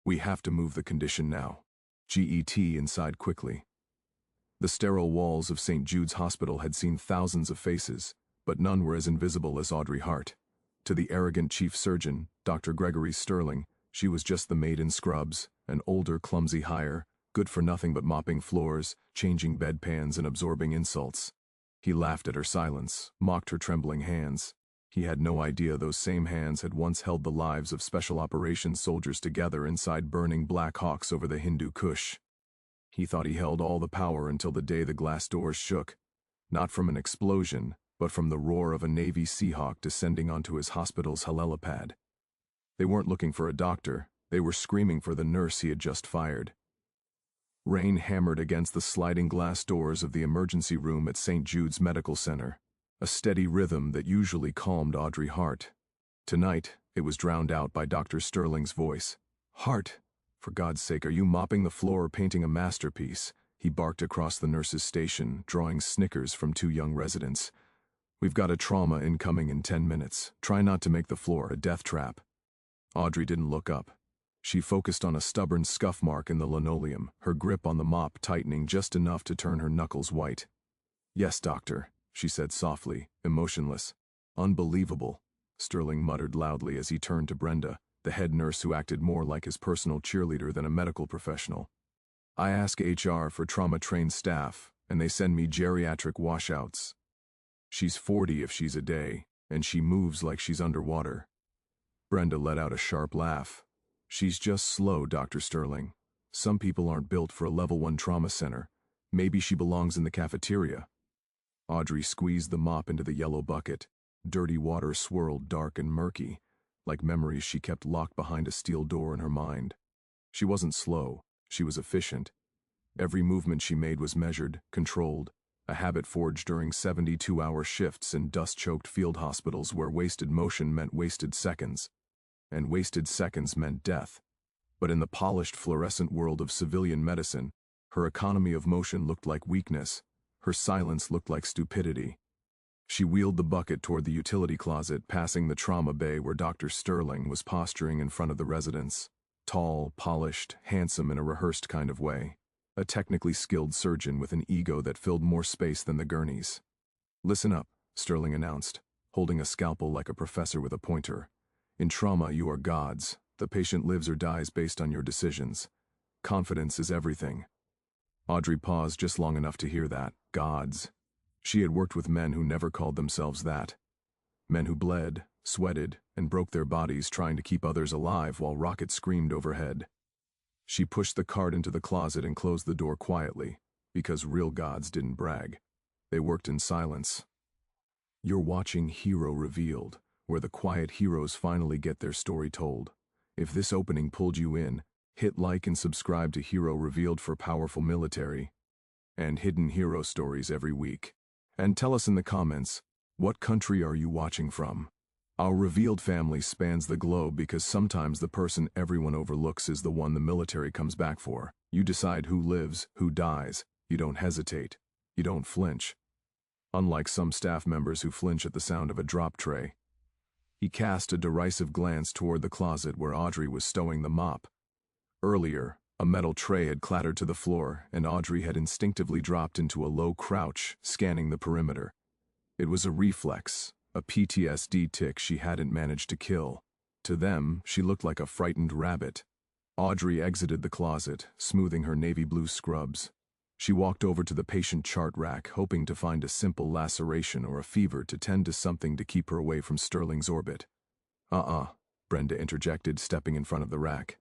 We have to move the condition now. GET inside quickly. The sterile walls of St. Jude's Hospital had seen thousands of faces, but none were as invisible as Audrey Hart. To the arrogant chief surgeon, Dr. Gregory Sterling, she was just the maid in scrubs, an older, clumsy hire, good for nothing but mopping floors, changing bedpans, and absorbing insults. He laughed at her silence, mocked her trembling hands. He had no idea those same hands had once held the lives of special operations soldiers together inside burning Black Hawks over the Hindu Kush. He thought he held all the power until the day the glass doors shook, not from an explosion, but from the roar of a Navy Seahawk descending onto his hospital's helipad. They weren't looking for a doctor, they were screaming for the nurse he had just fired. Rain hammered against the sliding glass doors of the emergency room at St. Jude's Medical Center, a steady rhythm that usually calmed Audrey Hart. Tonight, it was drowned out by Dr. Sterling's voice. "Hart, for God's sake, are you mopping the floor or painting a masterpiece?" He barked across the nurse's station, drawing snickers from two young residents. "We've got a trauma incoming in 10 minutes. Try not to make the floor a death trap." Audrey didn't look up. She focused on a stubborn scuff mark in the linoleum, her grip on the mop tightening just enough to turn her knuckles white. "Yes, doctor," she said softly, emotionless. "Unbelievable," Sterling muttered loudly as he turned to Brenda, the head nurse who acted more like his personal cheerleader than a medical professional. "I ask HR for trauma-trained staff, and they send me geriatric washouts. She's 40 if she's a day, and she moves like she's underwater." Brenda let out a sharp laugh. "She's just slow, Dr. Sterling. Some people aren't built for a level 1 trauma center. Maybe she belongs in the cafeteria." Audrey squeezed the mop into the yellow bucket. Dirty water swirled dark and murky, like memories she kept locked behind a steel door in her mind. She wasn't slow, she was efficient. Every movement she made was measured, controlled, a habit forged during 72-hour shifts in dust-choked field hospitals where wasted motion meant wasted seconds, and wasted seconds meant death. But in the polished fluorescent world of civilian medicine, her economy of motion looked like weakness, her silence looked like stupidity. She wheeled the bucket toward the utility closet, passing the trauma bay where Dr. Sterling was posturing in front of the residents. Tall, polished, handsome in a rehearsed kind of way. A technically skilled surgeon with an ego that filled more space than the gurneys. "Listen up," Sterling announced, holding a scalpel like a professor with a pointer. "In trauma, you are gods. The patient lives or dies based on your decisions. Confidence is everything." Audrey paused just long enough to hear that. Gods. She had worked with men who never called themselves that. Men who bled, sweated, and broke their bodies trying to keep others alive while rockets screamed overhead. She pushed the cart into the closet and closed the door quietly, because real gods didn't brag. They worked in silence. You're watching Hero Revealed, where the quiet heroes finally get their story told. If this opening pulled you in, hit like and subscribe to Hero Revealed for powerful military and hidden hero stories every week. And tell us in the comments, what country are you watching from? Our Revealed family spans the globe because sometimes the person everyone overlooks is the one the military comes back for. You decide who lives, who dies. You don't hesitate. You don't flinch. Unlike some staff members who flinch at the sound of a drop tray. He cast a derisive glance toward the closet where Audrey was stowing the mop. Earlier, a metal tray had clattered to the floor, and Audrey had instinctively dropped into a low crouch, scanning the perimeter. It was a reflex, a PTSD tick she hadn't managed to kill. To them, she looked like a frightened rabbit. Audrey exited the closet, smoothing her navy blue scrubs. She walked over to the patient chart rack, hoping to find a simple laceration or a fever to tend to something to keep her away from Sterling's orbit. Brenda interjected, stepping in front of the rack.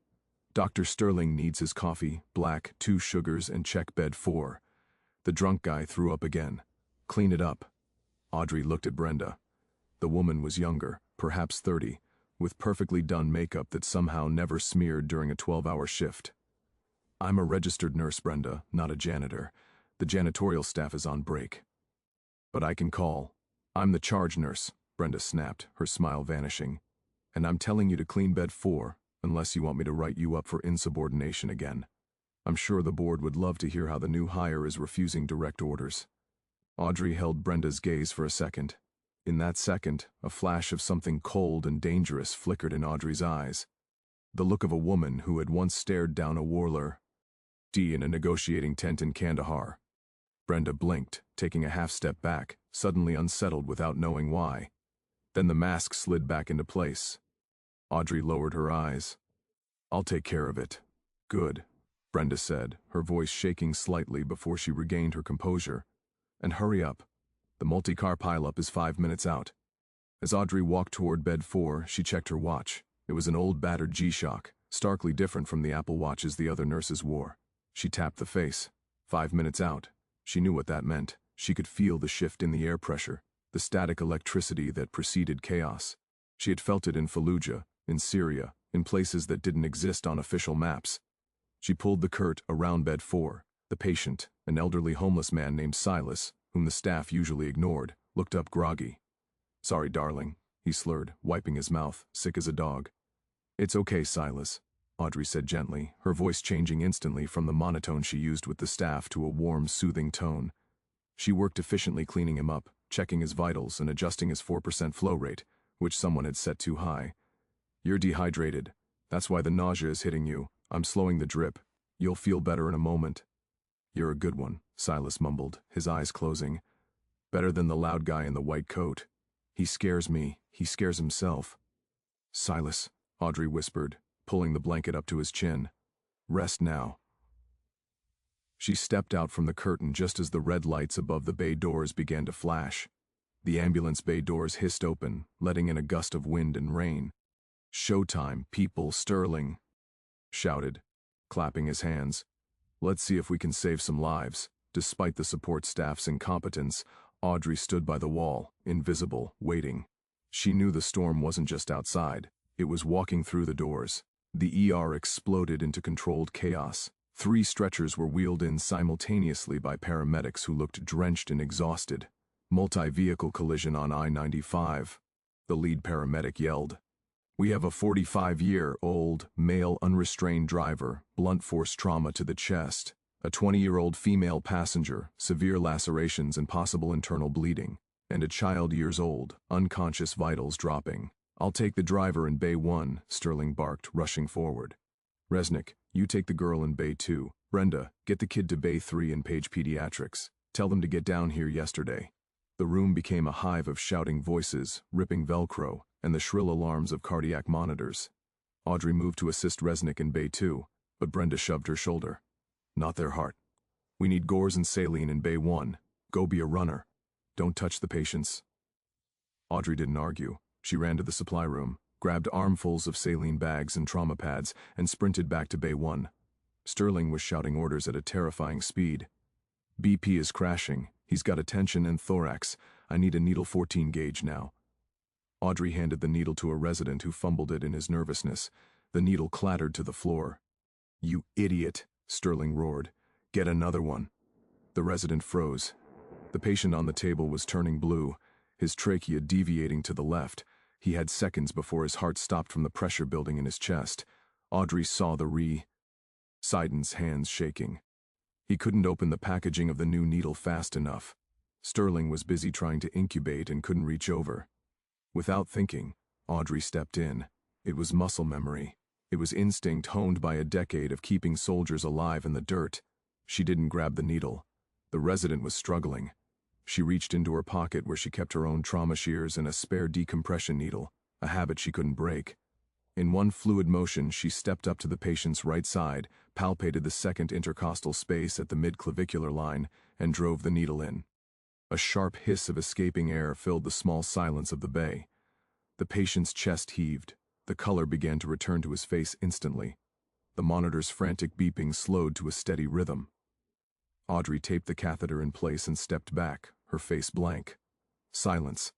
"Dr. Sterling needs his coffee, black, 2 sugars, and check bed 4. The drunk guy threw up again. Clean it up." Audrey looked at Brenda. The woman was younger, perhaps 30, with perfectly done makeup that somehow never smeared during a 12-hour shift. "I'm a registered nurse, Brenda, not a janitor. The janitorial staff is on break. But I can call. I'm the charge nurse," Brenda snapped, her smile vanishing. "And I'm telling you to clean bed 4, unless you want me to write you up for insubordination again. I'm sure the board would love to hear how the new hire is refusing direct orders." Audrey held Brenda's gaze for a second. In that second, a flash of something cold and dangerous flickered in Audrey's eyes. the look of a woman who had once stared down a warlord in a negotiating tent in Kandahar. Brenda blinked, taking a half-step back, suddenly unsettled without knowing why. Then the mask slid back into place. Audrey lowered her eyes. "I'll take care of it." "Good," Brenda said, her voice shaking slightly before she regained her composure. "And hurry up. The multi-car pileup is 5 minutes out." As Audrey walked toward bed 4, she checked her watch. It was an old battered G-Shock, starkly different from the Apple Watches the other nurses wore. She tapped the face. 5 minutes out. She knew what that meant. She could feel the shift in the air pressure, the static electricity that preceded chaos. She had felt it in Fallujah, in Syria, in places that didn't exist on official maps. She pulled the curtain around bed 4. The patient, an elderly homeless man named Silas, whom the staff usually ignored, looked up groggy. "Sorry, darling," he slurred, wiping his mouth, sick as a dog. "It's okay, Silas," Audrey said gently, her voice changing instantly from the monotone she used with the staff to a warm, soothing tone. She worked efficiently cleaning him up, checking his vitals and adjusting his 4% flow rate, which someone had set too high. "You're dehydrated. That's why the nausea is hitting you. I'm slowing the drip. You'll feel better in a moment." "You're a good one," Silas mumbled, his eyes closing. "Better than the loud guy in the white coat. He scares me. He scares himself." "Silas," Audrey whispered, pulling the blanket up to his chin. "Rest now." She stepped out from the curtain just as the red lights above the bay doors began to flash. The ambulance bay doors hissed open, letting in a gust of wind and rain. "Showtime, people, Sterling," shouted, clapping his hands. "Let's see if we can save some lives." Despite the support staff's incompetence, Audrey stood by the wall, invisible, waiting. She knew the storm wasn't just outside. It was walking through the doors. The ER exploded into controlled chaos. 3 stretchers were wheeled in simultaneously by paramedics who looked drenched and exhausted. "Multi-vehicle collision on I-95. The lead paramedic yelled. "We have a 45-year-old, male unrestrained driver, blunt force trauma to the chest. A 20-year-old female passenger, severe lacerations and possible internal bleeding. And a child years old, unconscious, vitals dropping. I'll take the driver in Bay 1, Sterling barked, rushing forward. "Resnick, you take the girl in Bay 2. Brenda, get the kid to Bay 3 and Page Pediatrics. Tell them to get down here yesterday." The room became a hive of shouting voices, ripping Velcro, and the shrill alarms of cardiac monitors. Audrey moved to assist Resnick in Bay 2, but Brenda shoved her shoulder. "Not their heart. We need gauze and saline in Bay 1. Go be a runner. Don't touch the patients." Audrey didn't argue. She ran to the supply room, grabbed armfuls of saline bags and trauma pads, and sprinted back to Bay 1. Sterling was shouting orders at a terrifying speed. "BP is crashing. He's got a tension and thorax. I need a needle 14 gauge now." Audrey handed the needle to a resident who fumbled it in his nervousness. The needle clattered to the floor. "You idiot," Sterling roared. "Get another one." The resident froze. The patient on the table was turning blue, his trachea deviating to the left. He had seconds before his heart stopped from the pressure building in his chest. Audrey saw the Siden's hands shaking. He couldn't open the packaging of the new needle fast enough. Sterling was busy trying to incubate and couldn't reach over. Without thinking, Audrey stepped in. It was muscle memory. It was instinct honed by a decade of keeping soldiers alive in the dirt. She didn't grab the needle. The resident was struggling. She reached into her pocket where she kept her own trauma shears and a spare decompression needle, a habit she couldn't break. In one fluid motion, she stepped up to the patient's right side, palpated the second intercostal space at the mid-clavicular line, and drove the needle in. A sharp hiss of escaping air filled the small silence of the bay. The patient's chest heaved. The color began to return to his face instantly. The monitor's frantic beeping slowed to a steady rhythm. Audrey taped the catheter in place and stepped back, her face blank. Silence.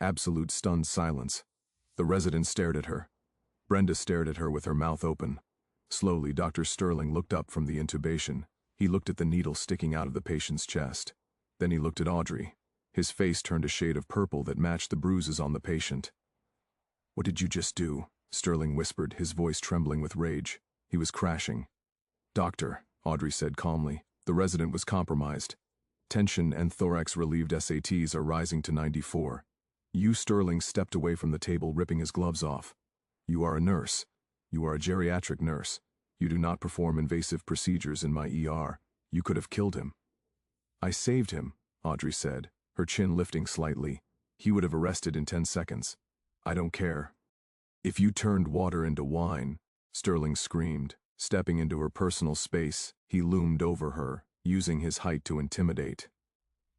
Absolute stunned silence. The resident stared at her. Brenda stared at her with her mouth open. Slowly, Dr. Sterling looked up from the intubation. He looked at the needle sticking out of the patient's chest. Then he looked at Audrey. His face turned a shade of purple that matched the bruises on the patient. "What did you just do?" Sterling whispered, his voice trembling with rage. He was crashing. "Doctor," Audrey said calmly, "the resident was compromised. Tension and thorax-relieved SATs are rising to 94. You, Sterling, stepped away from the table, ripping his gloves off. You are a nurse. You are a geriatric nurse. You do not perform invasive procedures in my ER. You could have killed him." "I saved him," Audrey said, her chin lifting slightly. "He would have arrested in 10 seconds. I don't care." "If you turned water into wine," Sterling screamed. Stepping into her personal space, he loomed over her, using his height to intimidate.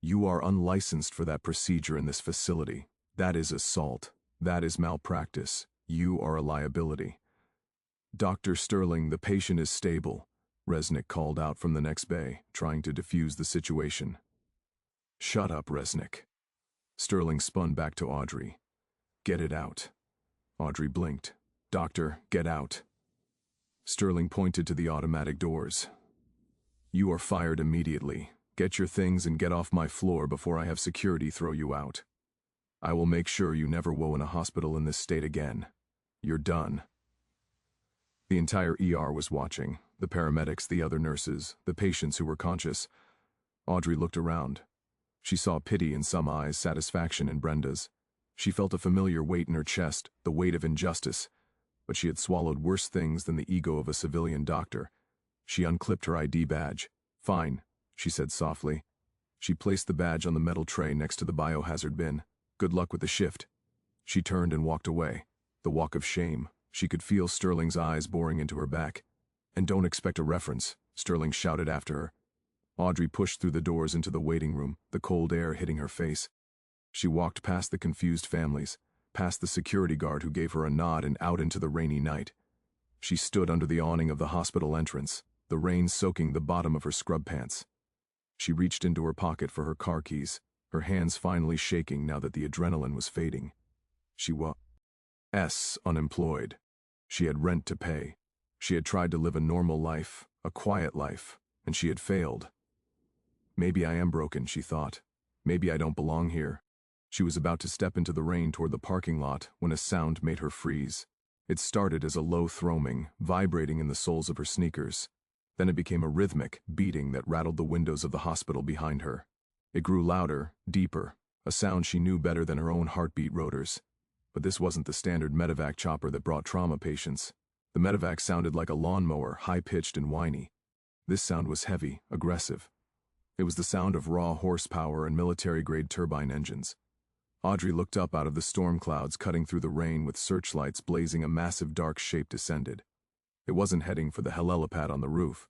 "You are unlicensed for that procedure in this facility. That is assault. That is malpractice. You are a liability." "Dr. Sterling, the patient is stable," Resnick called out from the next bay, trying to defuse the situation. "Shut up, Resnick." Sterling spun back to Audrey. "Get it out." Audrey blinked. "Doctor, get out." Sterling pointed to the automatic doors. "You are fired immediately. Get your things and get off my floor before I have security throw you out. I will make sure you never woe in a hospital in this state again. You're done." The entire ER was watching, the paramedics, the other nurses, the patients who were conscious. Audrey looked around. She saw pity in some eyes, satisfaction in Brenda's. She felt a familiar weight in her chest, the weight of injustice, but she had swallowed worse things than the ego of a civilian doctor. She unclipped her ID badge. "Fine," she said softly. She placed the badge on the metal tray next to the biohazard bin. "Good luck with the shift." She turned and walked away. The walk of shame. She could feel Sterling's eyes boring into her back. "And don't expect a reference," Sterling shouted after her. Audrey pushed through the doors into the waiting room, the cold air hitting her face. She walked past the confused families, past the security guard who gave her a nod, and out into the rainy night. She stood under the awning of the hospital entrance, the rain soaking the bottom of her scrub pants. She reached into her pocket for her car keys, her hands finally shaking now that the adrenaline was fading. She was unemployed. She had rent to pay. She had tried to live a normal life, a quiet life, and she had failed. "Maybe I am broken," she thought. "Maybe I don't belong here." She was about to step into the rain toward the parking lot when a sound made her freeze. It started as a low thrumming, vibrating in the soles of her sneakers. Then it became a rhythmic beating that rattled the windows of the hospital behind her. It grew louder, deeper, a sound she knew better than her own heartbeat rotors. But this wasn't the standard medevac chopper that brought trauma patients. The medevac sounded like a lawnmower, high-pitched and whiny. This sound was heavy, aggressive. It was the sound of raw horsepower and military-grade turbine engines. Audrey looked up out of the storm clouds cutting through the rain with searchlights blazing. A massive dark shape descended. It wasn't heading for the helipad on the roof.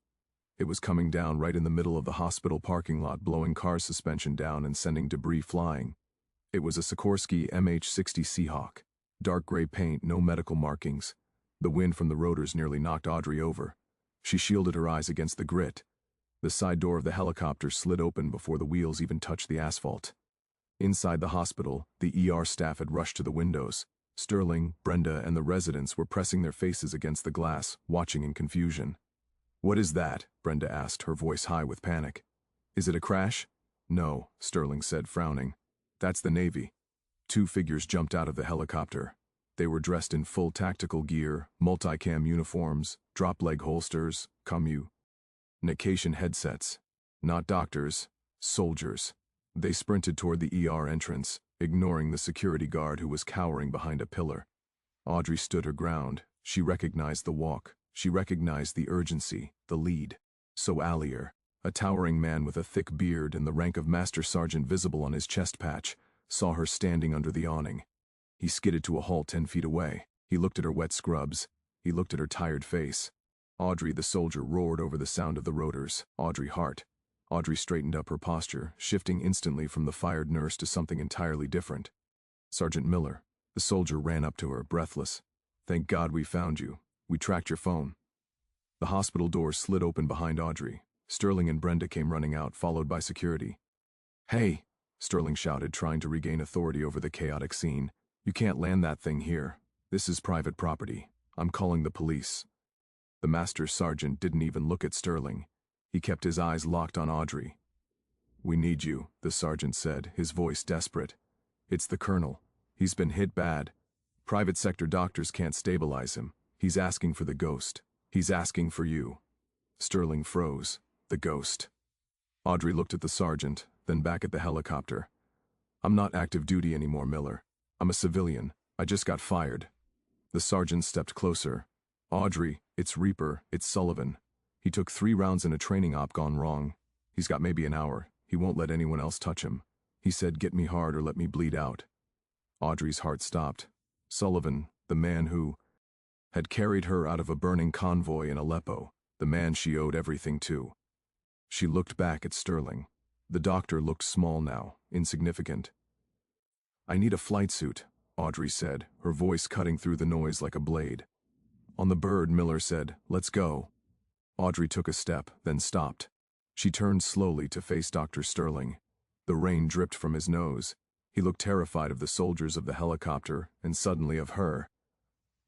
It was coming down right in the middle of the hospital parking lot, blowing car suspension down and sending debris flying. It was a Sikorsky MH-60 Seahawk. Dark gray paint, no medical markings. The wind from the rotors nearly knocked Audrey over. She shielded her eyes against the grit. The side door of the helicopter slid open before the wheels even touched the asphalt. Inside the hospital, the ER staff had rushed to the windows. Sterling, Brenda, and the residents were pressing their faces against the glass, watching in confusion. "What is that?" Brenda asked, her voice high with panic. "Is it a crash?" "No," Sterling said, frowning. "That's the Navy." Two figures jumped out of the helicopter. They were dressed in full tactical gear, multicam uniforms, drop-leg holsters, communication headsets. Not doctors, soldiers. They sprinted toward the ER entrance, ignoring the security guard who was cowering behind a pillar. Audrey stood her ground. She recognized the walk. She recognized the urgency, the lead. So Allier, a towering man with a thick beard and the rank of Master Sergeant visible on his chest patch, saw her standing under the awning. He skidded to a halt 10 feet away. He looked at her wet scrubs. He looked at her tired face. Audrey, the soldier, roared over the sound of the rotors. Audrey Hart. Audrey straightened up her posture, shifting instantly from the fired nurse to something entirely different. "Sergeant Miller." The soldier ran up to her, breathless. "Thank God we found you. We tracked your phone." The hospital doors slid open behind Audrey. Sterling and Brenda came running out, followed by security. "Hey!" Sterling shouted, trying to regain authority over the chaotic scene. "You can't land that thing here. This is private property. I'm calling the police." The Master Sergeant didn't even look at Sterling. He kept his eyes locked on Audrey. "We need you," the sergeant said, his voice desperate. "It's the colonel. He's been hit bad. Private sector doctors can't stabilize him. He's asking for the ghost. He's asking for you." Sterling froze. The ghost. Audrey looked at the sergeant, then back at the helicopter. "I'm not active duty anymore, Miller. I'm a civilian. I just got fired." The sergeant stepped closer. Audrey, it's Reaper, it's Sullivan. He took 3 rounds in a training op gone wrong. He's got maybe an hour. He won't let anyone else touch him. He said, get me hard or let me bleed out. Audrey's heart stopped. Sullivan, the man who had carried her out of a burning convoy in Aleppo, the man she owed everything to. She looked back at Sterling. The doctor looked small now, insignificant. I need a flight suit, Audrey said, her voice cutting through the noise like a blade. On the bird, Miller said, let's go. Audrey took a step, then stopped. She turned slowly to face Dr. Sterling. The rain dripped from his nose. He looked terrified of the soldiers of the helicopter, and suddenly of her.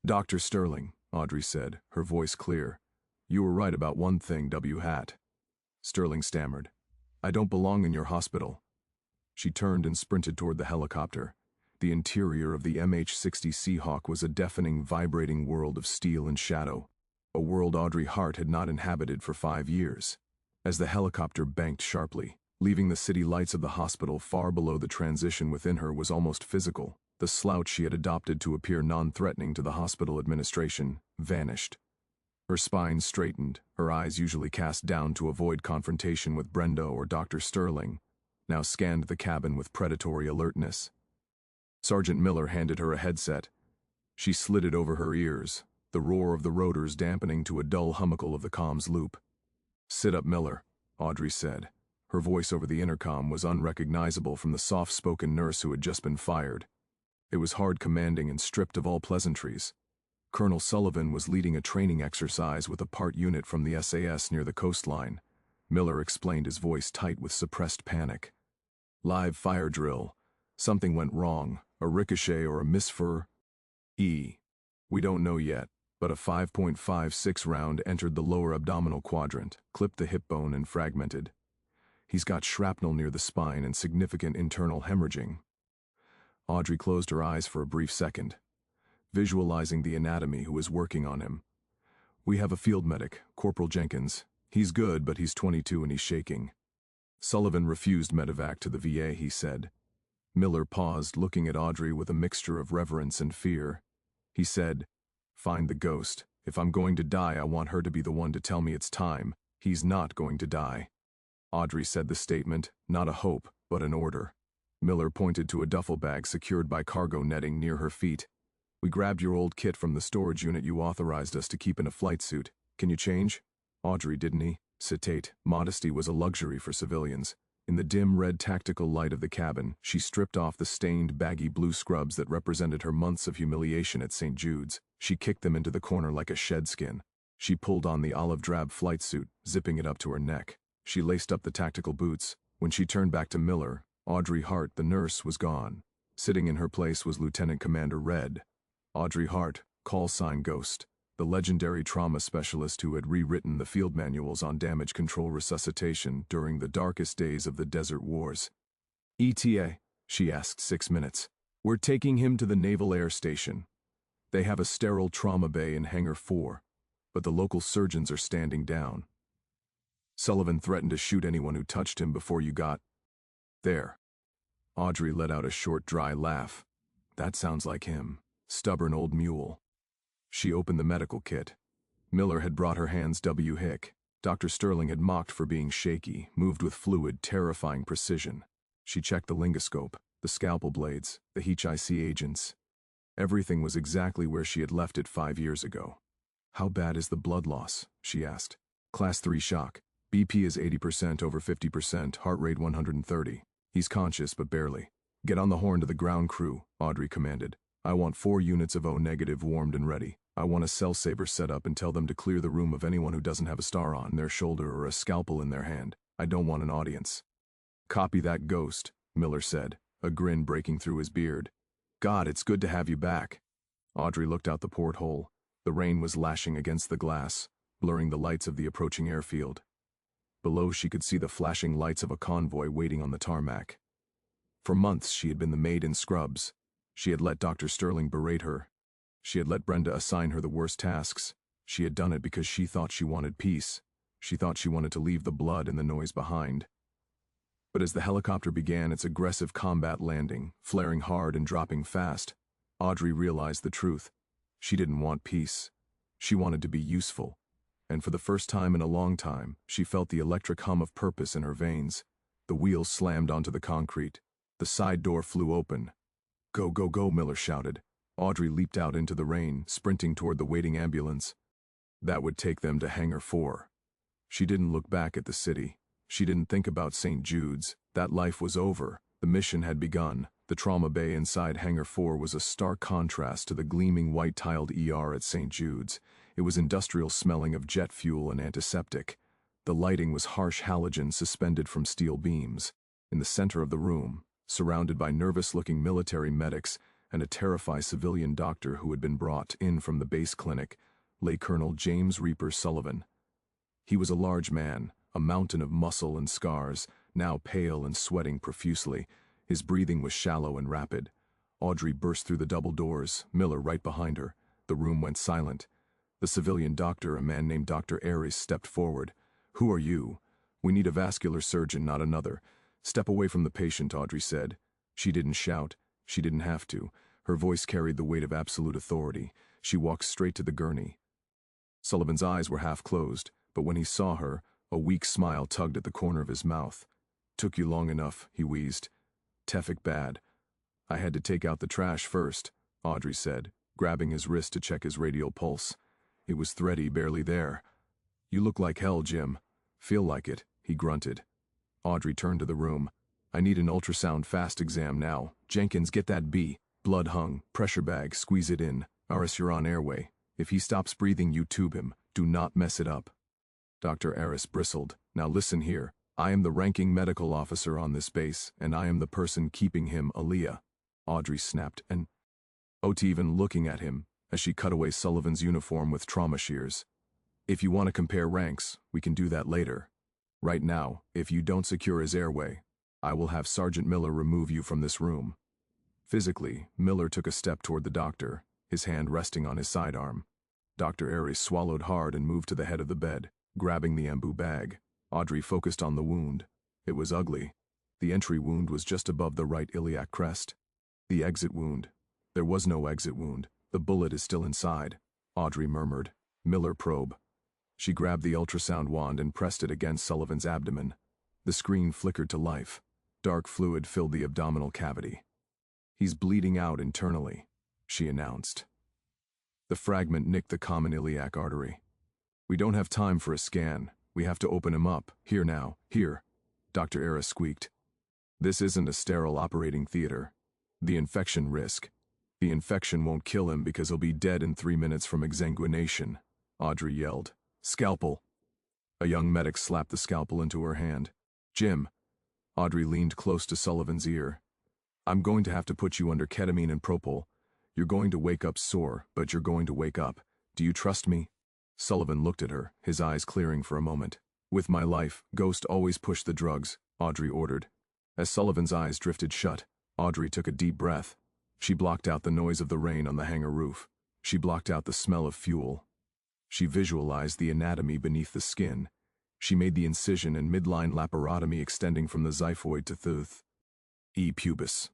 Dr. Sterling, Audrey said, her voice clear. You were right about one thing, W. Hat. Sterling stammered. I don't belong in your hospital. She turned and sprinted toward the helicopter. The interior of the MH-60 Seahawk was a deafening, vibrating world of steel and shadow, a world Audrey Hart had not inhabited for 5 years. As the helicopter banked sharply, leaving the city lights of the hospital far below, the transition within her was almost physical. The slouch she had adopted to appear non-threatening to the hospital administration vanished. Her spine straightened, her eyes usually cast down to avoid confrontation with Brenda or Dr. Sterling, now scanned the cabin with predatory alertness. Sergeant Miller handed her a headset. She slid it over her ears, the roar of the rotors dampening to a dull humming of the comms loop. Sit up, Miller, Audrey said. Her voice over the intercom was unrecognizable from the soft-spoken nurse who had just been fired. It was hard, commanding, and stripped of all pleasantries. Colonel Sullivan was leading a training exercise with a part unit from the SAS near the coastline. Miller explained, his voice tight with suppressed panic. Live fire drill. Something went wrong, a ricochet or a misfire. We don't know yet, but a 5.56 round entered the lower abdominal quadrant, clipped the hip bone and fragmented. He's got shrapnel near the spine and significant internal hemorrhaging. Audrey closed her eyes for a brief second, visualizing the anatomy who was working on him. We have a field medic, Corporal Jenkins. He's good, but he's 22 and he's shaking. Sullivan refused medevac to the VA, he said. Miller paused, looking at Audrey with a mixture of reverence and fear. He said, find the ghost. If I'm going to die, I want her to be the one to tell me it's time. He's not going to die. Audrey said the statement, not a hope, but an order. Miller pointed to a duffel bag secured by cargo netting near her feet. We grabbed your old kit from the storage unit you authorized us to keep in a flight suit. Can you change? Audrey, didn't he? Citate, modesty was a luxury for civilians. In the dim red tactical light of the cabin, she stripped off the stained, baggy blue scrubs that represented her months of humiliation at St. Jude's. She kicked them into the corner like a shed skin. She pulled on the olive-drab flight suit, zipping it up to her neck. She laced up the tactical boots. When she turned back to Miller, Audrey Hart, the nurse, was gone. Sitting in her place was Lieutenant Commander Red. Audrey Hart, call sign Ghost, the legendary trauma specialist who had rewritten the field manuals on damage control resuscitation during the darkest days of the Desert Wars. ETA, she asked 6 minutes. We're taking him to the Naval Air Station. They have a sterile trauma bay in Hangar 4, but the local surgeons are standing down. Sullivan threatened to shoot anyone who touched him before you got there. Audrey let out a short, dry laugh. That sounds like him. Stubborn old mule. She opened the medical kit. Miller had brought her hands W. Hick. Dr. Sterling had mocked for being shaky, moved with fluid, terrifying precision. She checked the lingoscope, the scalpel blades, the HIC agents. Everything was exactly where she had left it 5 years ago. How bad is the blood loss? She asked. Class 3 shock. BP is 80% over 50%, heart rate 130. He's conscious, but barely. Get on the horn to the ground crew, Audrey commanded. I want 4 units of O-negative warmed and ready. I want a cell saver set up and tell them to clear the room of anyone who doesn't have a star on their shoulder or a scalpel in their hand. I don't want an audience. Copy that, Ghost, Miller said, a grin breaking through his beard. God, it's good to have you back. Audrey looked out the porthole. The rain was lashing against the glass, blurring the lights of the approaching airfield. Below, she could see the flashing lights of a convoy waiting on the tarmac. For months, she had been the maid in scrubs. She had let Dr. Sterling berate her. She had let Brenda assign her the worst tasks. She had done it because she thought she wanted peace. She thought she wanted to leave the blood and the noise behind. But as the helicopter began its aggressive combat landing, flaring hard and dropping fast, Audrey realized the truth. She didn't want peace. She wanted to be useful. And for the first time in a long time, she felt the electric hum of purpose in her veins. The wheels slammed onto the concrete. The side door flew open. "Go, go, go," Miller shouted. Audrey leaped out into the rain, sprinting toward the waiting ambulance. That would take them to Hangar 4. She didn't look back at the city. She didn't think about St. Jude's. That life was over. The mission had begun. The trauma bay inside Hangar 4 was a stark contrast to the gleaming white-tiled ER at St. Jude's. It was industrial, smelling of jet fuel and antiseptic. The lighting was harsh halogen suspended from steel beams. In the center of the room, surrounded by nervous-looking military medics and a terrified civilian doctor who had been brought in from the base clinic, lay Colonel James Reaper Sullivan. He was a large man, a mountain of muscle and scars, now pale and sweating profusely. His breathing was shallow and rapid. Audrey burst through the double doors, Miller right behind her. The room went silent. The civilian doctor, a man named Dr. Aries, stepped forward. "Who are you?" "We need a vascular surgeon, not another." "Step away from the patient," Audrey said. She didn't shout. She didn't have to. Her voice carried the weight of absolute authority. She walked straight to the gurney. Sullivan's eyes were half closed, but when he saw her, a weak smile tugged at the corner of his mouth. "Took you long enough," he wheezed. "Tefik bad." "I had to take out the trash first," Audrey said, grabbing his wrist to check his radial pulse. It was thready, barely there. "You look like hell, Jim." "Feel like it," he grunted. Audrey turned to the room. "I need an ultrasound fast exam now. Jenkins, get that B. Blood hung, pressure bag, squeeze it in. Aris, you're on airway. If he stops breathing, you tube him. Do not mess it up." Dr. Aris bristled. "Now listen here. I am the ranking medical officer on this base, and I am the person keeping him, Aaliyah." Audrey snapped, and Ot even looking at him, as she cut away Sullivan's uniform with trauma shears. "If you want to compare ranks, we can do that later. Right now, if you don't secure his airway, I will have Sergeant Miller remove you from this room." Physically, Miller took a step toward the doctor, his hand resting on his sidearm. Dr. Aries swallowed hard and moved to the head of the bed, grabbing the ambu bag. Audrey focused on the wound. It was ugly. The entry wound was just above the right iliac crest. The exit wound. There was no exit wound. "The bullet is still inside," Audrey murmured. "Miller, probe." She grabbed the ultrasound wand and pressed it against Sullivan's abdomen. The screen flickered to life. Dark fluid filled the abdominal cavity. "He's bleeding out internally," she announced. The fragment nicked the common iliac artery. "We don't have time for a scan. We have to open him up. Here now, here," Dr. Aris squeaked. "This isn't a sterile operating theater. The infection risk. The infection won't kill him because he'll be dead in 3 minutes from exsanguination," Audrey yelled. "Scalpel." A young medic slapped the scalpel into her hand. "Jim." Audrey leaned close to Sullivan's ear. "I'm going to have to put you under ketamine and propol. You're going to wake up sore, but you're going to wake up. Do you trust me?" Sullivan looked at her, his eyes clearing for a moment. "With my life, Ghost always push the drugs," Audrey ordered. As Sullivan's eyes drifted shut, Audrey took a deep breath. She blocked out the noise of the rain on the hangar roof. She blocked out the smell of fuel. She visualized the anatomy beneath the skin. She made the incision and midline laparotomy extending from the xiphoid to the pubis.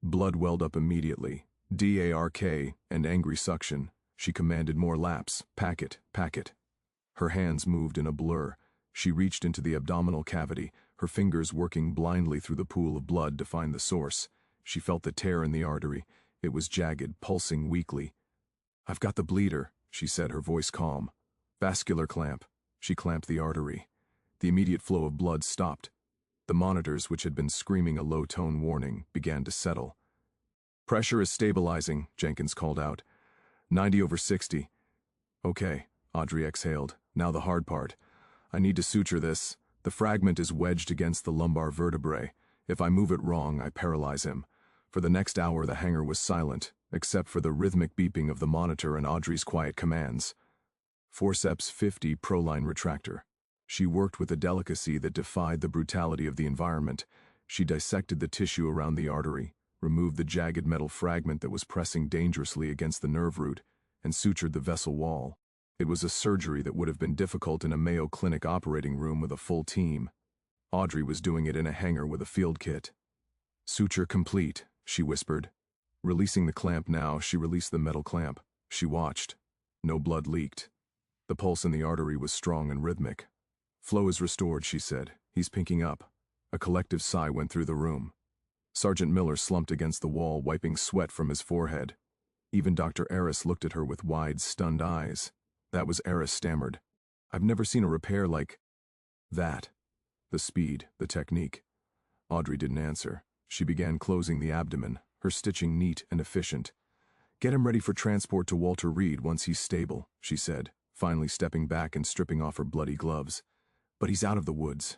Blood welled up immediately. DARK and angry suction. She commanded more laps. "Pack it, pack it." Her hands moved in a blur. She reached into the abdominal cavity, her fingers working blindly through the pool of blood to find the source. She felt the tear in the artery. It was jagged, pulsing weakly. "I've got the bleeder," she said, her voice calm. "Vascular clamp." She clamped the artery. The immediate flow of blood stopped. The monitors, which had been screaming a low-tone warning, began to settle. "Pressure is stabilizing," Jenkins called out. 90/60. "Okay," Audrey exhaled. "Now the hard part. I need to suture this. The fragment is wedged against the lumbar vertebrae. If I move it wrong, I paralyze him." For the next hour, the hangar was silent, except for the rhythmic beeping of the monitor and Audrey's quiet commands. Forceps 50 Proline retractor. She worked with a delicacy that defied the brutality of the environment. She dissected the tissue around the artery, removed the jagged metal fragment that was pressing dangerously against the nerve root, and sutured the vessel wall. It was a surgery that would have been difficult in a Mayo Clinic operating room with a full team. Audrey was doing it in a hangar with a field kit. "Suture complete," she whispered. Releasing the clamp now, she released the metal clamp. She watched. No blood leaked. The pulse in the artery was strong and rhythmic. "Flow is restored," she said. "He's pinking up." A collective sigh went through the room. Sergeant Miller slumped against the wall, wiping sweat from his forehead. Even Dr. Eris looked at her with wide, stunned eyes. That was Eris stammered. "I've never seen a repair like that." The speed, the technique. Audrey didn't answer. She began closing the abdomen, her stitching neat and efficient. "Get him ready for transport to Walter Reed once he's stable," she said, finally stepping back and stripping off her bloody gloves. "But he's out of the woods."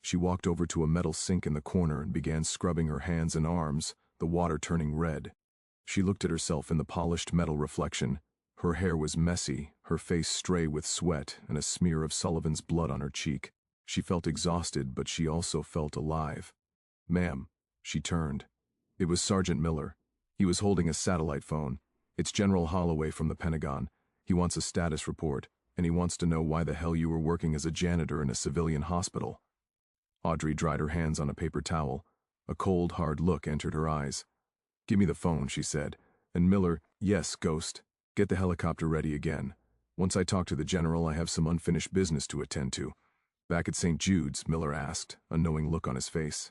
She walked over to a metal sink in the corner and began scrubbing her hands and arms, the water turning red. She looked at herself in the polished metal reflection. Her hair was messy, her face stray with sweat, and a smear of Sullivan's blood on her cheek. She felt exhausted, but she also felt alive. "Ma'am." She turned. It was Sergeant Miller. He was holding a satellite phone. "It's General Holloway from the Pentagon. He wants a status report, and he wants to know why the hell you were working as a janitor in a civilian hospital." Audrey dried her hands on a paper towel. A cold, hard look entered her eyes. "Give me the phone," she said. And Miller, "Yes, Ghost. Get the helicopter ready again. Once I talk to the general, I have some unfinished business to attend to." "Back at St. Jude's?" Miller asked, a knowing look on his face.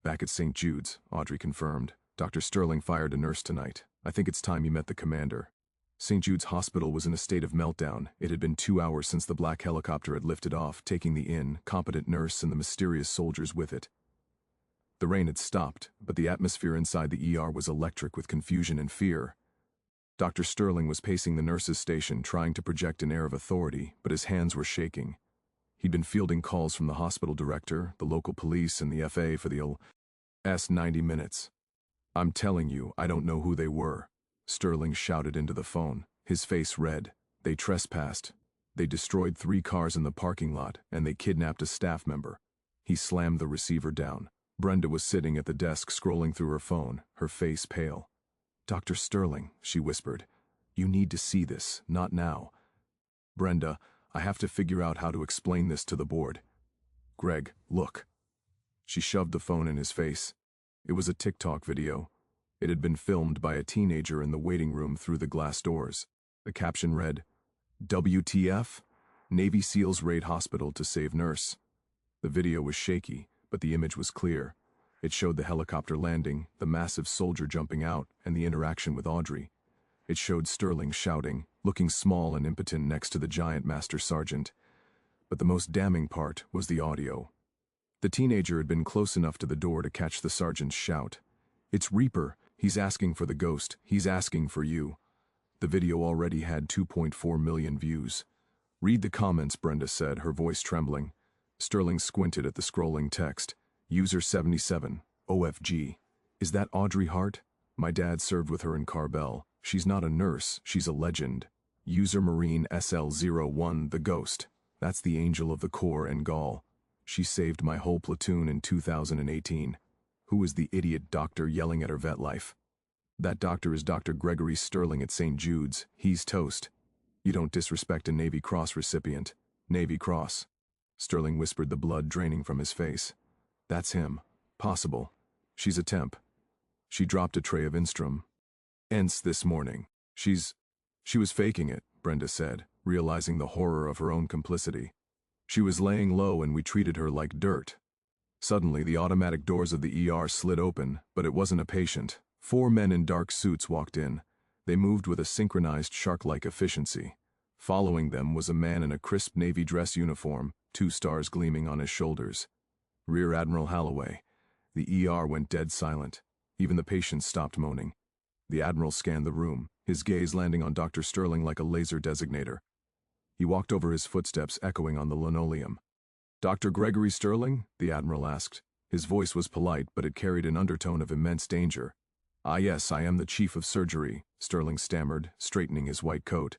"Back at St. Jude's," Audrey confirmed. "Dr. Sterling fired a nurse tonight. I think it's time you met the commander." St. Jude's Hospital was in a state of meltdown. It had been 2 hours since the black helicopter had lifted off, taking the incompetent nurse and the mysterious soldiers with it. The rain had stopped, but the atmosphere inside the ER was electric with confusion and fear. Dr. Sterling was pacing the nurse's station, trying to project an air of authority, but his hands were shaking. He'd been fielding calls from the hospital director, the local police, and the FA for the last 90 minutes. "I'm telling you, I don't know who they were," Sterling shouted into the phone, his face red. "They trespassed. They destroyed 3 cars in the parking lot, and they kidnapped a staff member." He slammed the receiver down. Brenda was sitting at the desk scrolling through her phone, her face pale. "Dr. Sterling," she whispered, "you need to see this, not now." "Brenda, I have to figure out how to explain this to the board." "Greg, look." She shoved the phone in his face. It was a TikTok video. It had been filmed by a teenager in the waiting room through the glass doors. The caption read, "WTF? Navy SEALs raid hospital to save nurse." The video was shaky, but the image was clear. It showed the helicopter landing, the massive soldier jumping out, and the interaction with Audrey. It showed Sterling shouting, looking small and impotent next to the giant master sergeant. But the most damning part was the audio. The teenager had been close enough to the door to catch the sergeant's shout. "It's Reaper. He's asking for the ghost. He's asking for you." The video already had 2.4 million views. "Read the comments," Brenda said, her voice trembling. Sterling squinted at the scrolling text. "User 77, OFG. Is that Audrey Hart? My dad served with her in Carbell. She's not a nurse, she's a legend. User Marine SL01, the ghost. That's the angel of the Corps and Gaul. She saved my whole platoon in 2018. Who is the idiot doctor yelling at her vet life? That doctor is Dr. Gregory Sterling at St. Jude's. He's toast. You don't disrespect a Navy Cross recipient. Navy Cross." Sterling whispered, the blood draining from his face. "That's him. Possible. She's a temp. She dropped a tray of Instrum. Ents this morning. She was faking it," Brenda said, realizing the horror of her own complicity. "She was laying low and we treated her like dirt." Suddenly, the automatic doors of the ER slid open, but it wasn't a patient. 4 men in dark suits walked in. They moved with a synchronized shark-like efficiency. Following them was a man in a crisp navy dress uniform, 2 stars gleaming on his shoulders. Rear Admiral Holloway. The ER went dead silent. Even the patients stopped moaning. The Admiral scanned the room, his gaze landing on Dr. Sterling like a laser designator. He walked over his footsteps echoing on the linoleum. "Dr. Gregory Sterling?" the Admiral asked. His voice was polite, but it carried an undertone of immense danger. "Ah yes, I am the Chief of Surgery," Sterling stammered, straightening his white coat.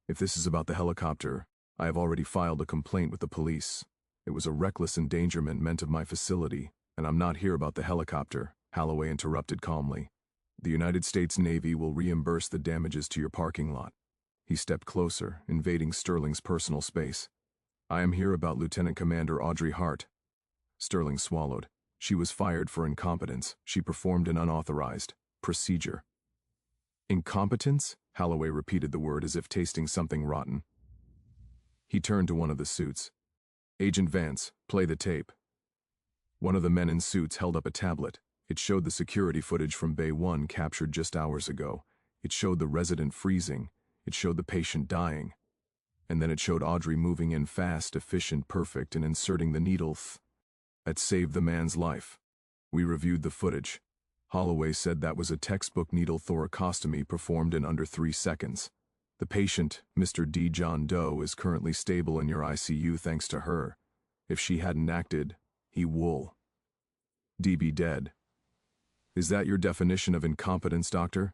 "If this is about the helicopter, I have already filed a complaint with the police. It was a reckless endangerment meant of my facility, and I'm not here about the helicopter," Holloway interrupted calmly. "The United States Navy will reimburse the damages to your parking lot." He stepped closer, invading Sterling's personal space. "I am here about Lieutenant Commander Audrey Hart." Sterling swallowed. She was fired for incompetence. She performed an unauthorized procedure. Incompetence? Holloway repeated the word as if tasting something rotten. He turned to one of the suits. Agent Vance, play the tape. One of the men in suits held up a tablet. It showed the security footage from Bay 1 captured just hours ago. It showed the resident freezing. It showed the patient dying. And then it showed Audrey moving in fast, efficient, perfect, and inserting the needle. That saved the man's life. We reviewed the footage. Holloway said that was a textbook needle thoracostomy performed in under 3 seconds. The patient, Mr. D. John Doe, is currently stable in your ICU thanks to her. If she hadn't acted, he would be dead. Is that your definition of incompetence, doctor?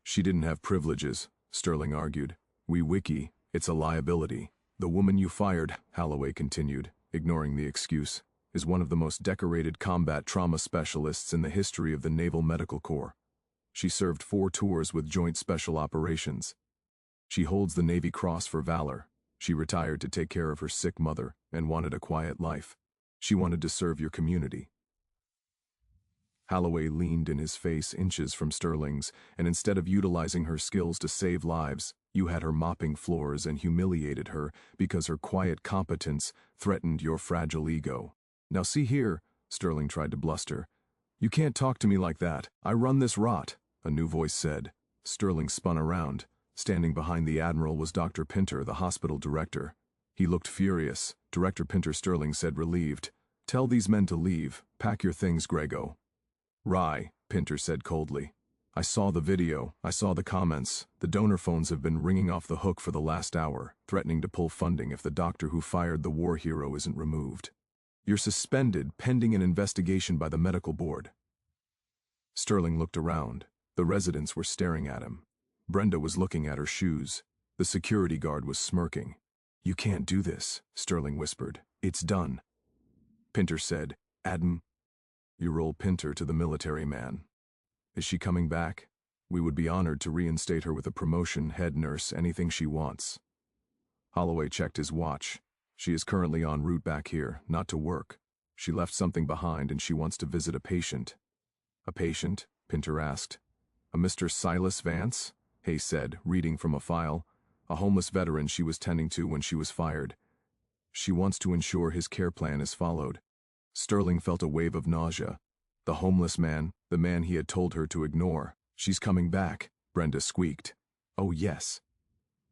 She didn't have privileges, Sterling argued. We wiki, it's a liability. The woman you fired, Holloway continued, ignoring the excuse, is one of the most decorated combat trauma specialists in the history of the Naval Medical Corps. She served 4 tours with Joint Special Operations. She holds the Navy Cross for valor. She retired to take care of her sick mother and wanted a quiet life. She wanted to serve your community. Holloway leaned in his face inches from Sterling's, and instead of utilizing her skills to save lives, you had her mopping floors and humiliated her because her quiet competence threatened your fragile ego. Now see here, Sterling tried to bluster. You can't talk to me like that. I run this rot, a new voice said. Sterling spun around. Standing behind the Admiral was Dr. Pinter, the hospital director. He looked furious. Director Pinter, Sterling said, relieved. Tell these men to leave. Pack your things, Grego. Rye, Pinter said coldly. I saw the video. I saw the comments. The donor phones have been ringing off the hook for the last hour, threatening to pull funding if the doctor who fired the war hero isn't removed. You're suspended pending an investigation by the medical board. Sterling looked around. The residents were staring at him. Brenda was looking at her shoes. The security guard was smirking. You can't do this, Sterling whispered. It's done. Pinter said, Adm. You roll Pinter to the military man. Is she coming back? We would be honored to reinstate her with a promotion, head nurse, anything she wants. Holloway checked his watch. She is currently en route back here, not to work. She left something behind and she wants to visit a patient. A patient? Pinter asked. A Mr. Silas Vance? Hayes said, reading from a file. A homeless veteran she was tending to when she was fired. She wants to ensure his care plan is followed. Sterling felt a wave of nausea. The homeless man, the man he had told her to ignore. She's coming back, Brenda squeaked. Oh yes.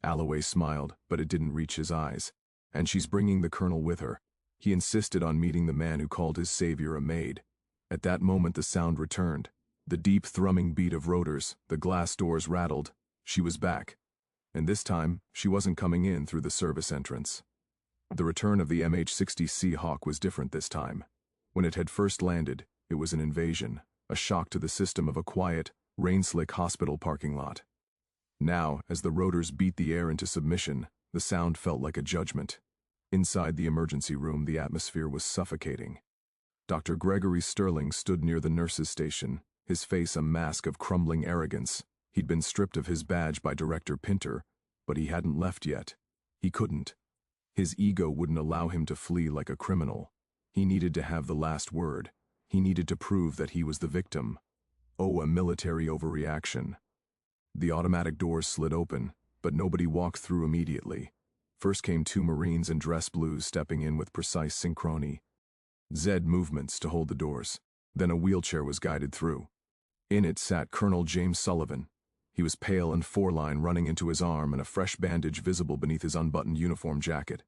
Alloway smiled, but it didn't reach his eyes. And she's bringing the colonel with her. He insisted on meeting the man who called his savior a maid. At that moment the sound returned. The deep thrumming beat of rotors, the glass doors rattled. She was back. And this time, she wasn't coming in through the service entrance. The return of the MH-60 Seahawk was different this time. When it had first landed, it was an invasion, a shock to the system of a quiet, rain-slick hospital parking lot. Now, as the rotors beat the air into submission, the sound felt like a judgment. Inside the emergency room, the atmosphere was suffocating. Dr. Gregory Sterling stood near the nurse's station, his face a mask of crumbling arrogance. He'd been stripped of his badge by Director Pinter, but he hadn't left yet. He couldn't. His ego wouldn't allow him to flee like a criminal. He needed to have the last word. He needed to prove that he was the victim. Oh, a military overreaction. The automatic doors slid open, but nobody walked through immediately. First came 2 Marines in dress blues stepping in with precise synchrony. Z movements to hold the doors. Then a wheelchair was guided through. In it sat Colonel James Sullivan. He was pale and 4-line running into his arm and a fresh bandage visible beneath his unbuttoned uniform jacket.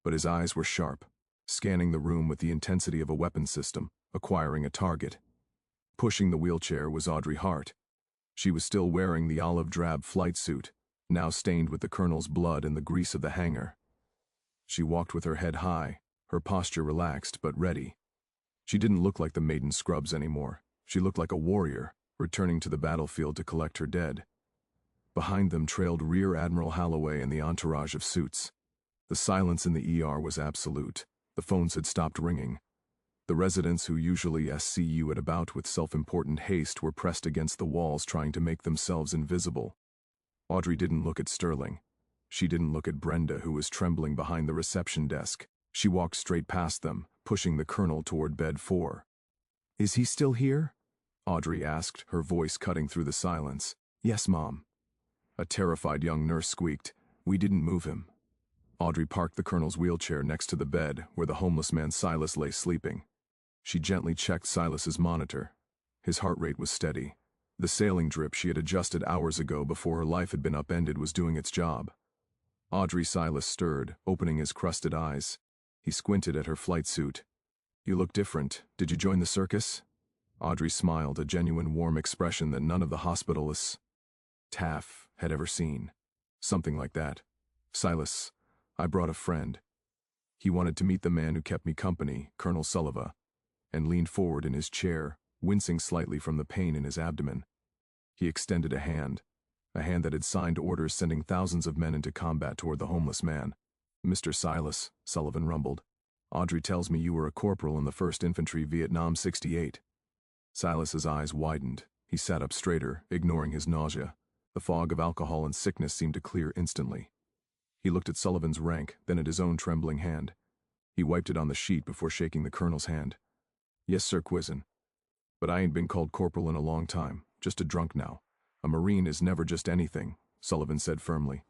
But his eyes were sharp, scanning the room with the intensity of a weapons system, acquiring a target. Pushing the wheelchair was Audrey Hart. She was still wearing the olive-drab flight suit, now stained with the colonel's blood and the grease of the hangar. She walked with her head high, her posture relaxed but ready. She didn't look like the maiden Scrubs anymore. She looked like a warrior, returning to the battlefield to collect her dead. Behind them trailed Rear Admiral Holloway and the entourage of suits. The silence in the ER was absolute. The phones had stopped ringing. The residents who usually SCU at about with self-important haste were pressed against the walls trying to make themselves invisible. Audrey didn't look at Sterling. She didn't look at Brenda, who was trembling behind the reception desk. She walked straight past them, pushing the colonel toward bed 4. Is he still here? Audrey asked, her voice cutting through the silence. Yes, Mom. A terrified young nurse squeaked. We didn't move him. Audrey parked the colonel's wheelchair next to the bed where the homeless man Silas lay sleeping. She gently checked Silas's monitor. His heart rate was steady. The saline drip she had adjusted hours ago before her life had been upended was doing its job. Silas stirred, opening his crusted eyes. He squinted at her flight suit. You look different. Did you join the circus? Audrey smiled, a genuine warm expression that none of the hospitalists Taff had ever seen. Something like that. Silas, I brought a friend. He wanted to meet the man who kept me company, Colonel Sullivan, and leaned forward in his chair, wincing slightly from the pain in his abdomen. He extended a hand that had signed orders sending thousands of men into combat toward the homeless man. Mr. Silas, Sullivan rumbled. Audrey tells me you were a corporal in the 1st Infantry, Vietnam 68. Silas's eyes widened. He sat up straighter, ignoring his nausea. The fog of alcohol and sickness seemed to clear instantly. He looked at Sullivan's rank, then at his own trembling hand. He wiped it on the sheet before shaking the colonel's hand. Yes, Sir Quizen. But I ain't been called corporal in a long time, just a drunk now. A Marine is never just anything, Sullivan said firmly.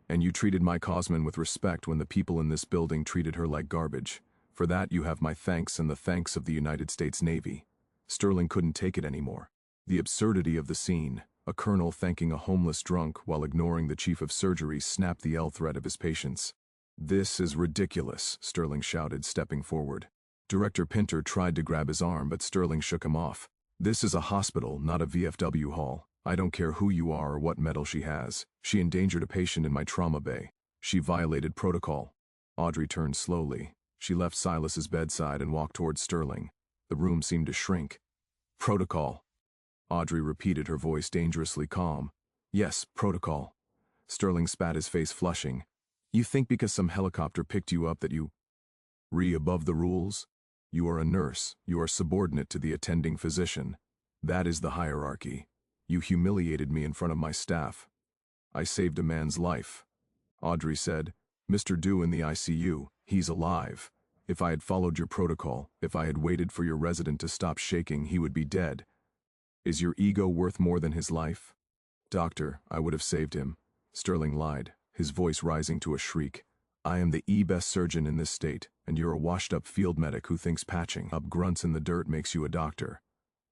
And you treated my Cosman with respect when the people in this building treated her like garbage. For that you have my thanks and the thanks of the United States Navy. Sterling couldn't take it anymore. The absurdity of the scene, a colonel thanking a homeless drunk while ignoring the chief of surgery, snapped the L-thread of his patience. This is ridiculous, Sterling shouted, stepping forward. Director Pinter tried to grab his arm, but Sterling shook him off. This is a hospital, not a VFW hall. I don't care who you are or what medal she has. She endangered a patient in my trauma bay. She violated protocol. Audrey turned slowly. She left Silas's bedside and walked towards Sterling. The room seemed to shrink. Protocol. Audrey repeated, her voice dangerously calm. Yes, protocol. Sterling spat, his face flushing. You think because some helicopter picked you up that you above the rules? You are a nurse. You are subordinate to the attending physician. That is the hierarchy. You humiliated me in front of my staff. I saved a man's life. Audrey said, Mr. Dew in the ICU, he's alive. If I had followed your protocol, if I had waited for your resident to stop shaking, he would be dead. Is your ego worth more than his life? Doctor, I would have saved him. Sterling lied, his voice rising to a shriek. I am the best surgeon in this state, and you're a washed-up field medic who thinks patching up grunts in the dirt makes you a doctor.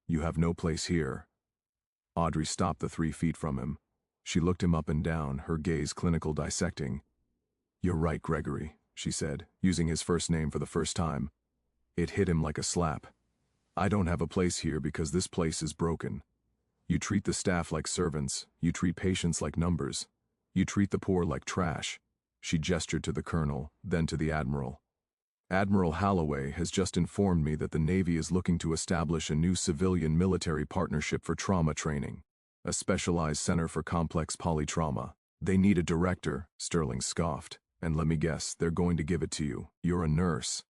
You have no place here. Audrey stopped the 3 feet from him. She looked him up and down, her gaze clinical, dissecting. You're right, Gregory, she said, using his first name for the first time. It hit him like a slap. I don't have a place here because this place is broken. You treat the staff like servants. You treat patients like numbers. You treat the poor like trash. She gestured to the colonel, then to the admiral. Admiral Holloway has just informed me that the Navy is looking to establish a new civilian-military partnership for trauma training, a specialized center for complex polytrauma. They need a director, Sterling scoffed, and let me guess, they're going to give it to you. You're a nurse.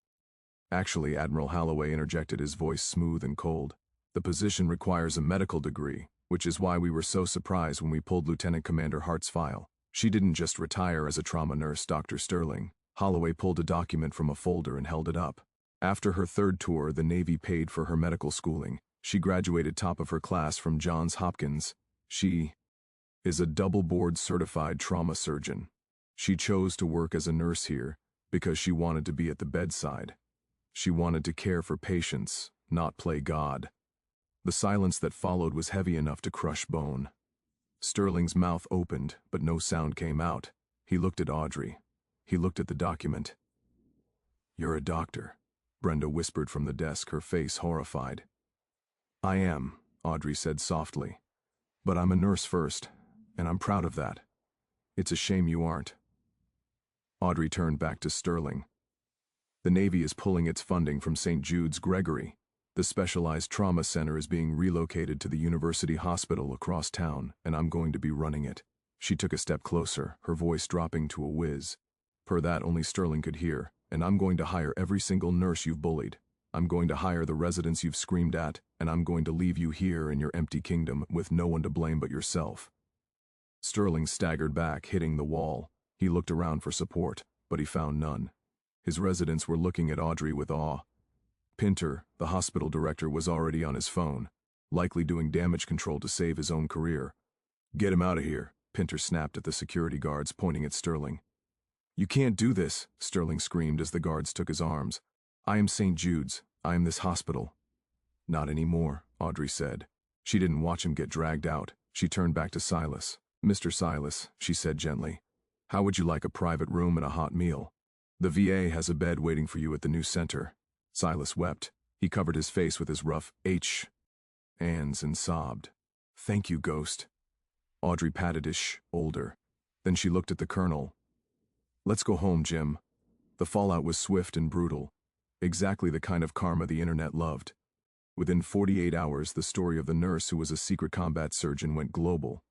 Actually, Admiral Holloway interjected, his voice smooth and cold. The position requires a medical degree, which is why we were so surprised when we pulled Lieutenant Commander Hart's file. She didn't just retire as a trauma nurse, Dr. Sterling. Holloway pulled a document from a folder and held it up. After her 3rd tour, the Navy paid for her medical schooling. She graduated top of her class from Johns Hopkins. She is a double-board certified trauma surgeon. She chose to work as a nurse here because she wanted to be at the bedside. She wanted to care for patients, not play God. The silence that followed was heavy enough to crush bone. Sterling's mouth opened, but no sound came out. He looked at Audrey. He looked at the document. You're a doctor, Brenda whispered from the desk, her face horrified. I am, Audrey said softly. But I'm a nurse first, and I'm proud of that. It's a shame you aren't. Audrey turned back to Sterling. The Navy is pulling its funding from St. Jude's, Gregory. The specialized trauma center is being relocated to the University Hospital across town, and I'm going to be running it. She took a step closer, her voice dropping to a whiz. Per that only Sterling could hear, and I'm going to hire every single nurse you've bullied. I'm going to hire the residents you've screamed at, and I'm going to leave you here in your empty kingdom with no one to blame but yourself. Sterling staggered back, hitting the wall. He looked around for support, but he found none. His residents were looking at Audrey with awe. Pinter, the hospital director, was already on his phone, likely doing damage control to save his own career. Get him out of here, Pinter snapped at the security guards, pointing at Sterling. You can't do this, Sterling screamed as the guards took his arms. I am St. Jude's. I am this hospital. Not anymore, Audrey said. She didn't watch him get dragged out. She turned back to Silas. Mr. Silas, she said gently, how would you like a private room and a hot meal? The VA has a bed waiting for you at the new center. Silas wept. He covered his face with his rough hands and sobbed. Thank you, Ghost. Audrey patted his shoulder. Then she looked at the colonel. Let's go home, Jim. The fallout was swift and brutal. Exactly the kind of karma the internet loved. Within 48 hours, the story of the nurse who was a secret combat surgeon went global.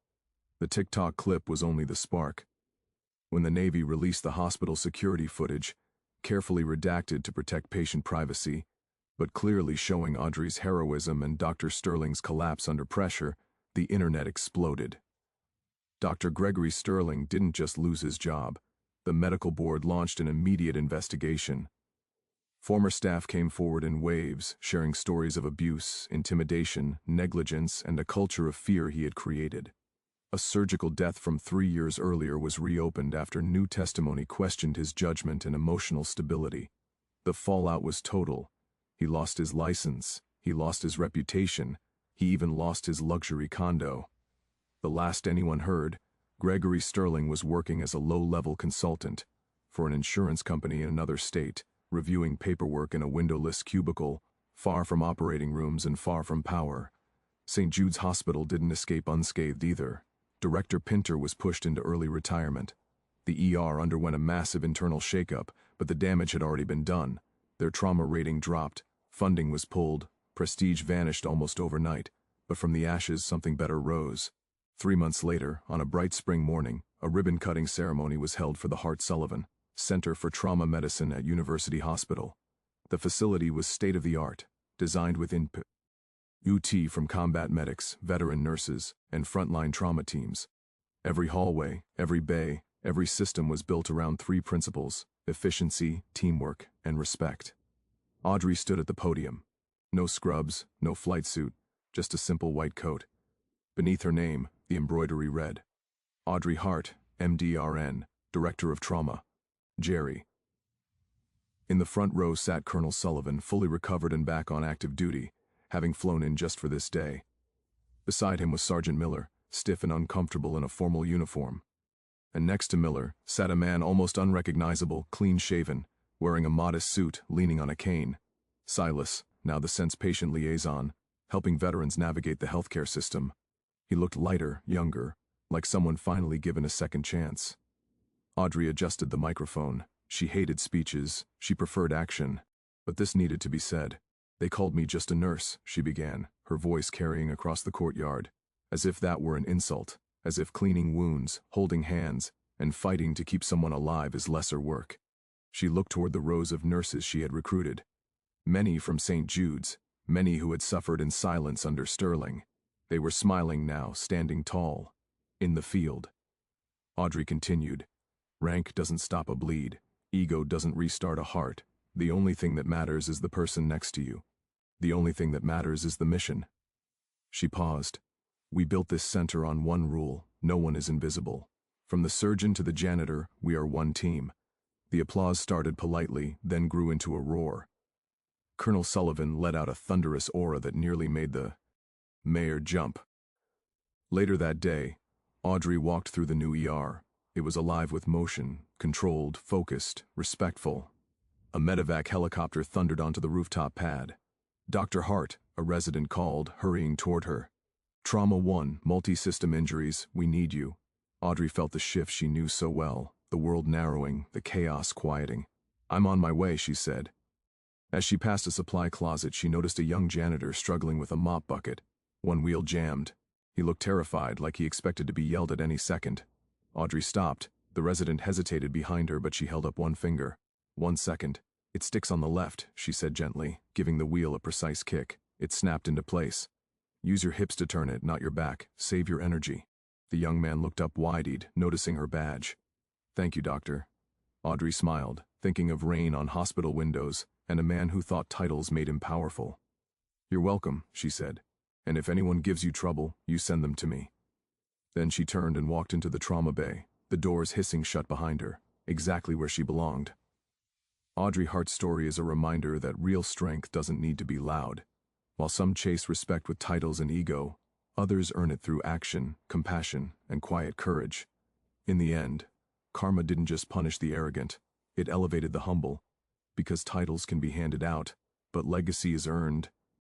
The TikTok clip was only the spark. When the Navy released the hospital security footage, carefully redacted to protect patient privacy, but clearly showing Audrey's heroism and Dr. Sterling's collapse under pressure, the internet exploded. Dr. Gregory Sterling didn't just lose his job. The medical board launched an immediate investigation. Former staff came forward in waves, sharing stories of abuse, intimidation, negligence, and a culture of fear he had created. A surgical death from 3 years earlier was reopened after new testimony questioned his judgment and emotional stability. The fallout was total. He lost his license, he lost his reputation, he even lost his luxury condo. The last anyone heard, Gregory Sterling was working as a low-level consultant for an insurance company in another state, reviewing paperwork in a windowless cubicle, far from operating rooms and far from power. St. Jude's Hospital didn't escape unscathed either. Director Pinter was pushed into early retirement. The ER underwent a massive internal shakeup, but the damage had already been done. Their trauma rating dropped, funding was pulled, prestige vanished almost overnight, but from the ashes something better rose. 3 months later, on a bright spring morning, a ribbon-cutting ceremony was held for the Hart-Sullivan Center for Trauma Medicine at University Hospital. The facility was state-of-the-art, designed with input from combat medics, veteran nurses, and frontline trauma teams. Every hallway, every bay, every system was built around 3 principles: efficiency, teamwork, and respect. Audrey stood at the podium. No scrubs, no flight suit, just a simple white coat. Beneath her name, the embroidery read, Audrey Hart, MD-RN, Director of Trauma. Jerry. In the front row sat Colonel Sullivan, fully recovered and back on active duty, having flown in just for this day. Beside him was Sergeant Miller, stiff and uncomfortable in a formal uniform. And next to Miller sat a man almost unrecognizable, clean-shaven, wearing a modest suit, leaning on a cane. Silas, now the Sense patient liaison, helping veterans navigate the healthcare system. He looked lighter, younger, like someone finally given a second chance. Audrey adjusted the microphone. She hated speeches, she preferred action. But this needed to be said. They called me just a nurse, she began, her voice carrying across the courtyard. As if that were an insult, as if cleaning wounds, holding hands, and fighting to keep someone alive is lesser work. She looked toward the rows of nurses she had recruited. Many from St. Jude's, many who had suffered in silence under Sterling. They were smiling now, standing tall, in the field. Audrey continued, rank doesn't stop a bleed. Ego doesn't restart a heart. The only thing that matters is the person next to you. The only thing that matters is the mission. She paused. We built this center on one rule: no one is invisible. From the surgeon to the janitor, we are one team. The applause started politely, then grew into a roar. Colonel Sullivan let out a thunderous aura that nearly made the mayor jump. Later that day, Audrey walked through the new ER. It was alive with motion, controlled, focused, respectful. A medevac helicopter thundered onto the rooftop pad. Dr. Hart, a resident, called, hurrying toward her. Trauma 1, multi-system injuries, we need you. Audrey felt the shift she knew so well, the world narrowing, the chaos quieting. I'm on my way, she said. As she passed a supply closet, she noticed a young janitor struggling with a mop bucket. One wheel jammed. He looked terrified, like he expected to be yelled at any second. Audrey stopped. The resident hesitated behind her, but she held up one finger. 1 second. It sticks on the left, she said gently, giving the wheel a precise kick. It snapped into place. Use your hips to turn it, not your back. Save your energy. The young man looked up wide-eyed, noticing her badge. Thank you, doctor. Audrey smiled, thinking of rain on hospital windows and a man who thought titles made him powerful. You're welcome, she said. And if anyone gives you trouble, you send them to me. Then she turned and walked into the trauma bay, the doors hissing shut behind her, exactly where she belonged. Audrey Hart's story is a reminder that real strength doesn't need to be loud. While some chase respect with titles and ego, others earn it through action, compassion, and quiet courage. In the end, karma didn't just punish the arrogant, it elevated the humble, because titles can be handed out, but legacy is earned,